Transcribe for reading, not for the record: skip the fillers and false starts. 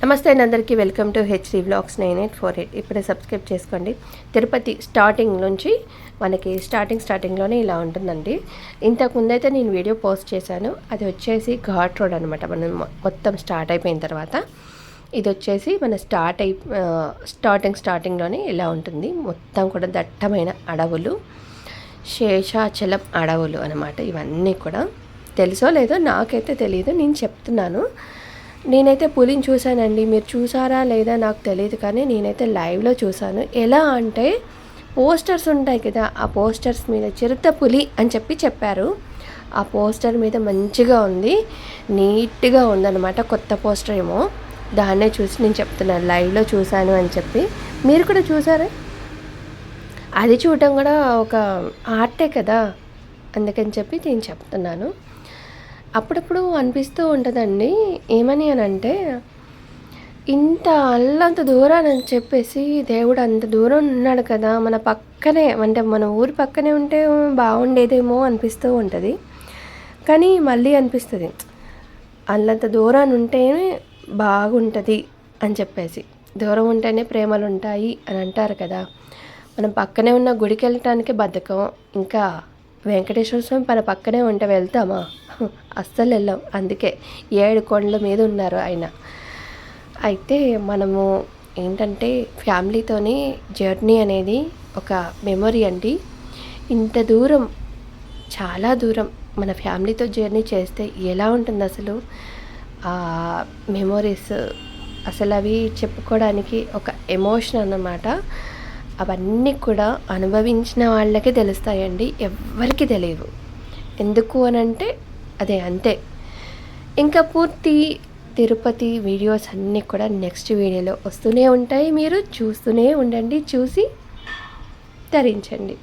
నమస్తే అందరికీ welcome to HD vlogs 9848. ఇప్పుడే సబ్స్క్రైబ్ చేసుకోండి. తిరుపతి స్టార్టింగ్ నుంచి మనకి స్టార్టింగ్లోనే ఇలా ఉంటుందండి. ఇంతకుముందు అయితే నేను వీడియో పోస్ట్ చేశాను. అది వచ్చేసి ఘాట్ రోడ్ అనమాట. మనం మొత్తం స్టార్ట్ అయిపోయిన తర్వాత ఇది వచ్చేసి మన స్టార్టింగ్లోనే ఇలా ఉంటుంది. మొత్తం కూడా దట్టమైన అడవులు, శేషాచలం అడవులు అనమాట. ఇవన్నీ కూడా తెలుసో లేదో నాకైతే తెలియదు, నేను చెప్తున్నాను. నేనైతే పులిని చూశానండి. మీరు చూసారా లేదా నాకు తెలియదు, కానీ నేనైతే లైవ్లో చూశాను. ఎలా అంటే పోస్టర్స్ ఉంటాయి కదా, ఆ పోస్టర్స్ మీద చిరుత పులి అని చెప్పారు. ఆ పోస్టర్ మీద మంచిగా ఉంది, నీట్గా ఉందన్నమాట. కొత్త పోస్టర్ ఏమో, దాన్నే చూసి నేను చెప్తున్నాను లైవ్లో చూశాను అని చెప్పి. మీరు కూడా చూసారా? అది చూడటం కూడా ఒక ఆర్టే కదా, అందుకని చెప్పి నేను చెప్తున్నాను. అప్పుడప్పుడు అనిపిస్తూ ఉంటుందండి, ఏమని అని అంటే, ఇంత అల్లంత దూరాన్ని అని చెప్పేసి దేవుడు అంత దూరం ఉన్నాడు కదా, మన పక్కనే అంటే మన ఊరి పక్కనే ఉంటే బాగుండేదేమో అనిపిస్తూ ఉంటుంది. కానీ మళ్ళీ అనిపిస్తుంది, అల్లంత దూరాన్ని ఉంటేనే బాగుంటుంది అని చెప్పేసి. దూరం ఉంటేనే ప్రేమలు ఉంటాయి అని అంటారు కదా. మనం పక్కనే ఉన్న గుడికి వెళ్ళటానికి బద్ధకం, ఇంకా వెంకటేశ్వర స్వామి మన పక్కనే ఉంటే వెళ్తామా? అస్సలు వెళ్ళాం. అందుకే 7 కొండల మీద ఉన్నారు ఆయన. అయితే మనము ఏంటంటే ఫ్యామిలీతోని జర్నీ అనేది ఒక మెమొరీ అండి. ఇంత దూరం, చాలా దూరం మన ఫ్యామిలీతో జర్నీ చేస్తే ఎలా ఉంటుంది అసలు ఆ మెమొరీస్, అసలు అవి చెప్పుకోవడానికి ఒక ఎమోషన్ అన్నమాట. అవన్నీ కూడా అనుభవించిన వాళ్ళకే తెలుస్తాయండి, ఎవ్వరికి తెలియవు. ఎందుకు అనంటే అదే అంతే. ఇంకా పూర్తి తిరుపతి వీడియోస్ అన్నీ కూడా నెక్స్ట్ వీడియోలో వస్తూనే ఉంటాయి. మీరు చూస్తూనే ఉండండి, చూసి తరించండి.